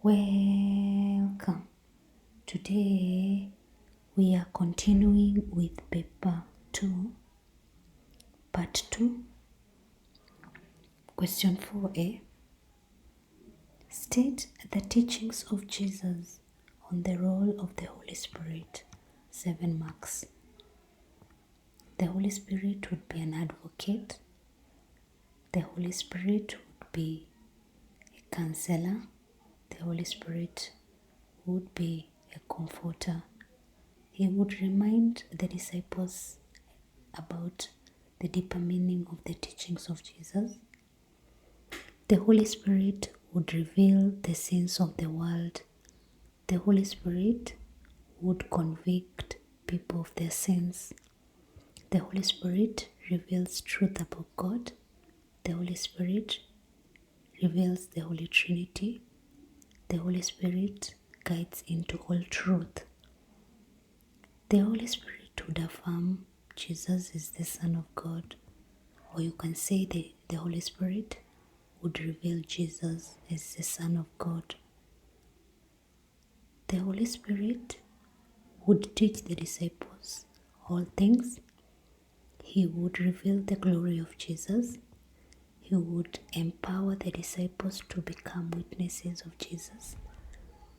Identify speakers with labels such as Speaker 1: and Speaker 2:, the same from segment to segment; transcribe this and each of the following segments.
Speaker 1: Welcome. Today we are continuing with paper 2, part 2, question 4a. State the teachings of Jesus on the role of the Holy Spirit. 7 marks. The Holy Spirit would be an advocate. The Holy Spirit would be a counselor. The Holy Spirit would be a comforter. He would remind the disciples about the deeper meaning of the teachings of Jesus. The Holy Spirit would reveal the sins of the world. The Holy Spirit would convict people of their sins. The Holy Spirit reveals truth about God. The Holy Spirit reveals the Holy Trinity. The Holy Spirit guides into all truth. The Holy Spirit would affirm Jesus is the Son of God, or you can say the Holy Spirit would reveal Jesus as the Son of God. The Holy Spirit would teach the disciples all things. He would reveal the glory of Jesus. He would empower the disciples to become witnesses of Jesus.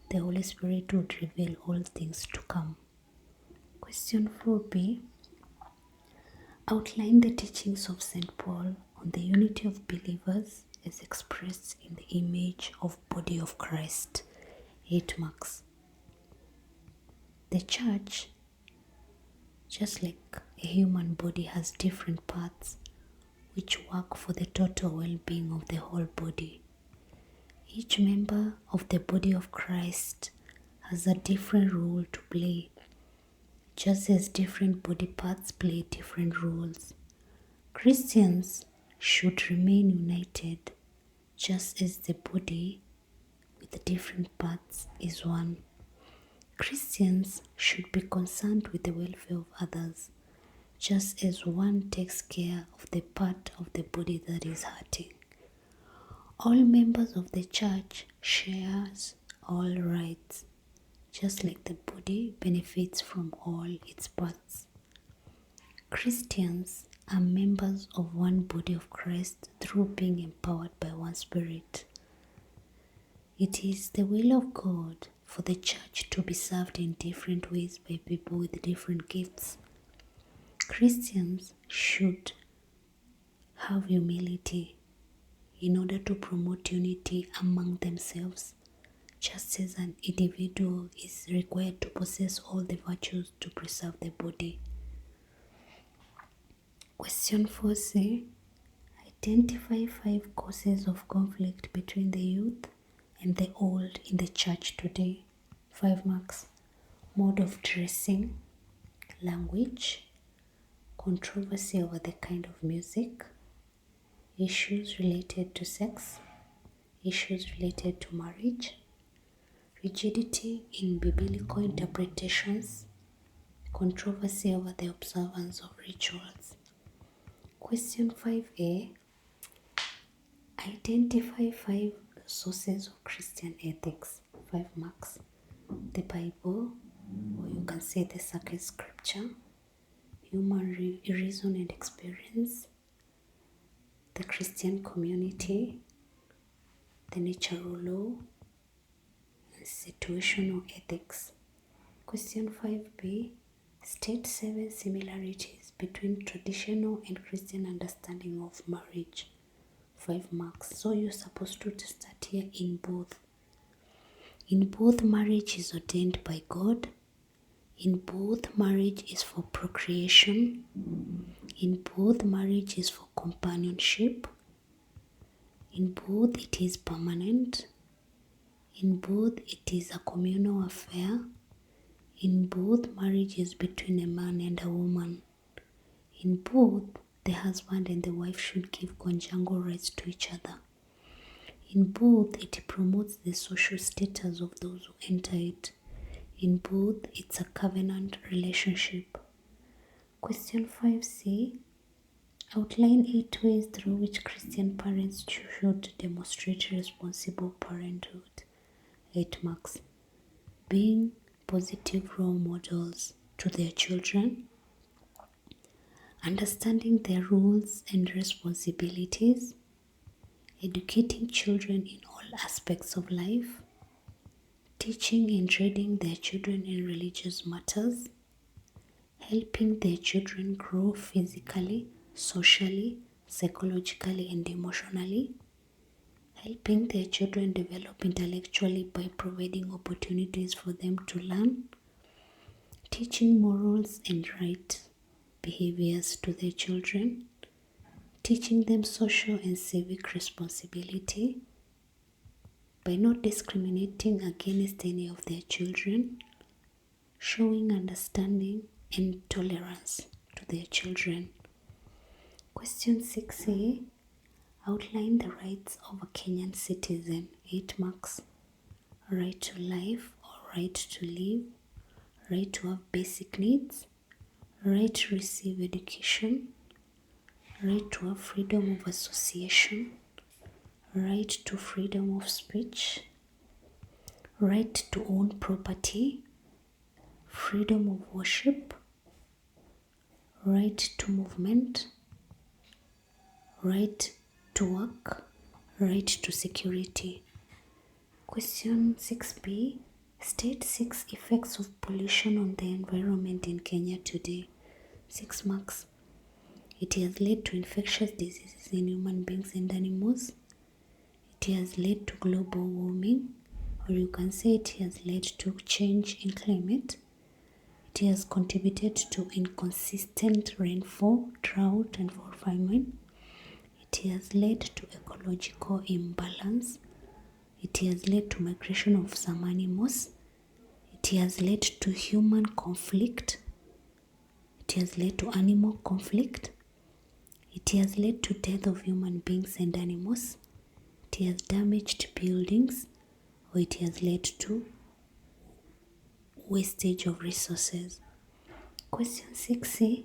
Speaker 1: The Holy Spirit would reveal all things to come. Question 4b. Outline the teachings of St. Paul on the unity of believers as expressed in the image of body of Christ. 8 marks. The church, just like a human body, has different parts which work for the total well-being of the whole body. Each member of the body of Christ has a different role to play, just as different body parts play different roles. Christians should remain united, just as the body with different parts is one. Christians should be concerned with the welfare of others, just as one takes care of the part of the body that is hurting. All members of the church share all rights, just like the body benefits from all its parts. Christians are members of one body of Christ through being empowered by one Spirit. It is the will of God for the church to be served in different ways by people with different gifts. Christians should have humility in order to promote unity among themselves, just as an individual is required to possess all the virtues to preserve the body. Question 4c. Identify 5 causes of conflict between the youth and the old in the church today. 5 marks. Mode of dressing, language, controversy over the kind of music, issues related to sex, issues related to marriage, rigidity in biblical interpretations, controversy over the observance of rituals. Question 5a. Identify 5 sources of Christian ethics. 5 marks. The Bible, or you can say the sacred scripture, human reason and experience, the Christian community, the natural law, and situational ethics. Question 5b. State 7 similarities between traditional and Christian understanding of marriage. 5 marks. So you're supposed to start here in both. In both, marriage is ordained by God. In both, marriage is for procreation. In both, marriage is for companionship. In both, it is permanent. In both, it is a communal affair. In both, marriage is between a man and a woman. In both, the husband and the wife should give conjugal rights to each other. In both, it promotes the social status of those who enter it. In both, it's a covenant relationship. Question 5c. Outline 8 ways through which Christian parents should demonstrate responsible parenthood. 8 marks. Being positive role models to their children. Understanding their roles and responsibilities. Educating children in all aspects of life. Teaching and reading their children in religious matters. Helping their children grow physically, socially, psychologically, and emotionally. Helping their children develop intellectually by providing opportunities for them to learn. Teaching morals and right behaviors to their children. Teaching them social and civic responsibility by not discriminating against any of their children. Showing understanding and tolerance to their children. Question 6a. Outline the rights of a Kenyan citizen. 8 marks. Right to life or right to live. Right to have basic needs. Right to receive education. Right to have freedom of association. Right to freedom of speech. Right to own property. Freedom of worship. Right to movement. Right to work. Right to security. Question 6b. State 6 effects of pollution on the environment in Kenya today. 6 marks. It has led to infectious diseases in human beings and animals. It has led to global warming, or you can say it has led to change in climate. It has contributed to inconsistent rainfall, drought, and fall famine. It has led to ecological imbalance. It has led to migration of some animals. It has led to human conflict. It has led to animal conflict. It has led to death of human beings and animals. It has damaged buildings, or it has led to wastage of resources. Question 6a.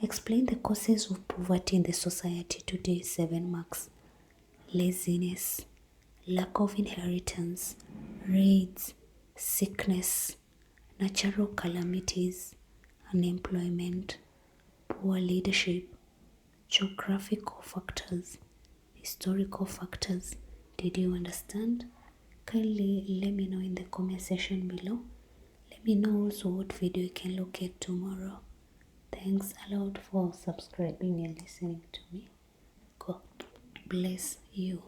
Speaker 1: Explain the causes of poverty in the society today. 7 marks. Laziness, lack of inheritance, raids, sickness, natural calamities, unemployment, poor leadership, geographical factors, historical factors. Did you understand? Kindly let me know in the comment section below. Let me know also what video you can look at tomorrow. Thanks a lot for subscribing and listening to me. God bless you.